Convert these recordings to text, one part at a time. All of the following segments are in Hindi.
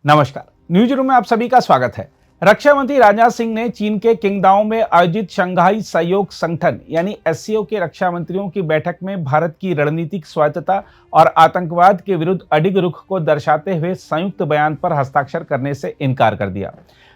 नमस्कार, न्यूज रूम में आप सभी का स्वागत है। रक्षा मंत्री राजनाथ सिंह ने चीन के किंगदाओ में आयोजित शंघाई सहयोग संगठन यानी एससीओ के रक्षा मंत्रियों की बैठक में भारत की रणनीतिक स्वायत्तता और आतंकवाद के विरुद्ध अडिग रुख को दर्शाते हुए संयुक्त बयान पर हस्ताक्षर करने से इनकार कर दिया।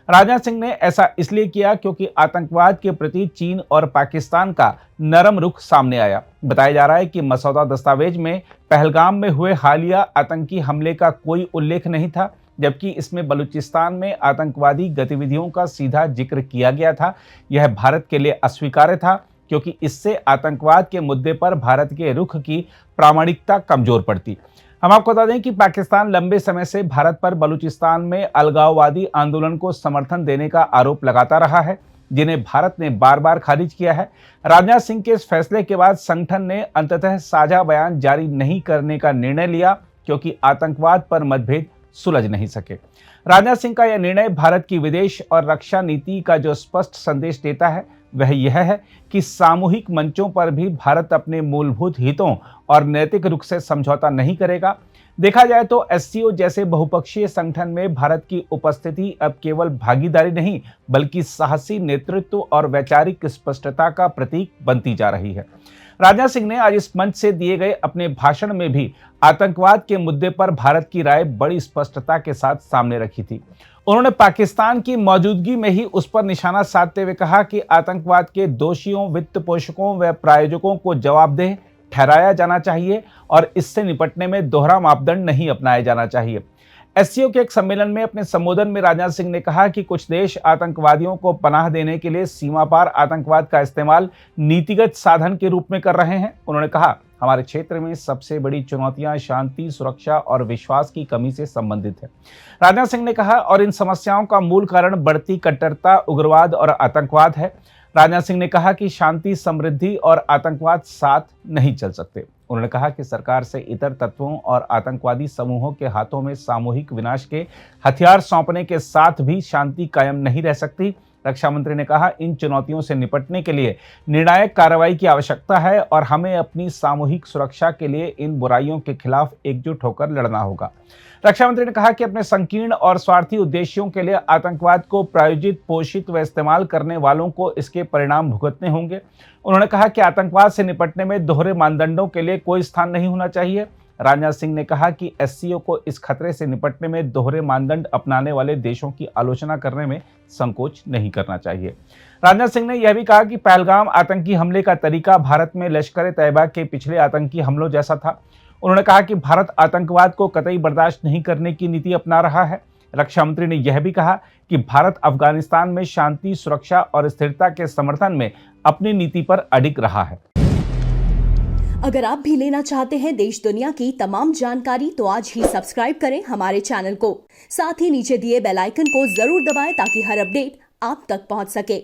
राजनाथ सिंह ने ऐसा इसलिए किया क्योंकि आतंकवाद के प्रति चीन और पाकिस्तान का नरम रुख सामने आया। बताया जा रहा है कि मसौदा दस्तावेज में पहलगाम में हुए हालिया आतंकी हमले का कोई उल्लेख नहीं था, जबकि इसमें बलूचिस्तान में आतंकवादी गतिविधियों का सीधा जिक्र किया गया था। यह भारत के लिए अस्वीकार्य था क्योंकि इससे आतंकवाद के मुद्दे पर भारत के रुख की प्रामाणिकता कमजोर पड़ती। हम आपको बता दें कि पाकिस्तान लंबे समय से भारत पर बलूचिस्तान में अलगाववादी आंदोलन को समर्थन देने का आरोप लगाता रहा है, जिन्हें भारत ने बार बार खारिज किया है। राजनाथ सिंह के इस फैसले के बाद संगठन ने अंततः साझा बयान जारी नहीं करने का निर्णय लिया क्योंकि आतंकवाद पर मतभेद सुलझ नहीं सके। राजनाथ सिंह का यह निर्णय भारत की विदेश और रक्षा नीति का जो स्पष्ट संदेश देता है वह यह है कि सामूहिक मंचों पर भी भारत अपने मूलभूत हितों और नैतिक रुख से समझौता नहीं करेगा। देखा जाए तो एससीओ जैसे बहुपक्षीय संगठन में भारत की उपस्थिति अब केवल भागीदारी नहीं बल्कि साहसी नेतृत्व और वैचारिक स्पष्टता का प्रतीक बनती जा रही है। राजनाथ सिंह ने आज इस मंच से दिए गए अपने भाषण में भी आतंकवाद के मुद्दे पर भारत की राय बड़ी स्पष्टता के साथ सामने रखी थी। उन्होंने पाकिस्तान की मौजूदगी में ही उस पर निशाना साधते हुए कहा कि आतंकवाद के दोषियों, वित्त पोषकों व प्रायोजकों को जवाबदेह ठहराया जाना चाहिए और इससे निपटने में दोहरा मापदंड नहीं अपनाया जाना चाहिए। एससीओ के एक सम्मेलन में अपने संबोधन में राजनाथ सिंह ने कहा कि कुछ देश आतंकवादियों को पनाह देने के लिए सीमा पार आतंकवाद का इस्तेमाल नीतिगत साधन के रूप में कर रहे हैं। उन्होंने कहा, हमारे क्षेत्र में सबसे बड़ी चुनौतियां शांति, सुरक्षा और विश्वास की कमी से संबंधित है। राजनाथ सिंह ने कहा, और इन समस्याओं का मूल कारण बढ़ती कट्टरता, उग्रवाद और आतंकवाद है। राजनाथ सिंह ने कहा कि शांति, समृद्धि और आतंकवाद साथ नहीं चल सकते। उन्होंने कहा कि सरकार से इतर तत्वों और आतंकवादी समूहों के हाथों में सामूहिक विनाश के हथियार सौंपने के साथ भी शांति कायम नहीं रह सकती। रक्षा मंत्री ने कहा, इन चुनौतियों से निपटने के लिए निर्णायक कार्रवाई की आवश्यकता है और हमें अपनी सामूहिक सुरक्षा के लिए इन बुराइयों के खिलाफ एकजुट होकर लड़ना होगा। रक्षा मंत्री ने कहा कि अपने संकीर्ण और स्वार्थी उद्देश्यों के लिए आतंकवाद को प्रायोजित, पोषित व इस्तेमाल करने वालों को इसके परिणाम भुगतने होंगे। उन्होंने कहा कि आतंकवाद से निपटने में दोहरे मानदंडों के लिए कोई स्थान नहीं होना चाहिए। राजनाथ सिंह ने कहा कि एससीओ को इस खतरे से निपटने में दोहरे मानदंड अपनाने वाले देशों की आलोचना करने में संकोच नहीं करना चाहिए। राजनाथ सिंह ने यह भी कहा कि पहलगाम आतंकी हमले का तरीका भारत में लश्कर ए तैयबा के पिछले आतंकी हमलों जैसा था। उन्होंने कहा कि भारत आतंकवाद को कतई बर्दाश्त नहीं करने की नीति अपना रहा है। रक्षा मंत्री ने यह भी कहा कि भारत अफगानिस्तान में शांति, सुरक्षा और स्थिरता के समर्थन में अपनी नीति पर अडिग रहा है। अगर आप भी लेना चाहते हैं देश दुनिया की तमाम जानकारी तो आज ही सब्सक्राइब करें हमारे चैनल को। साथ ही नीचे दिए बेल आइकन को जरूर दबाएं ताकि हर अपडेट आप तक पहुंच सके।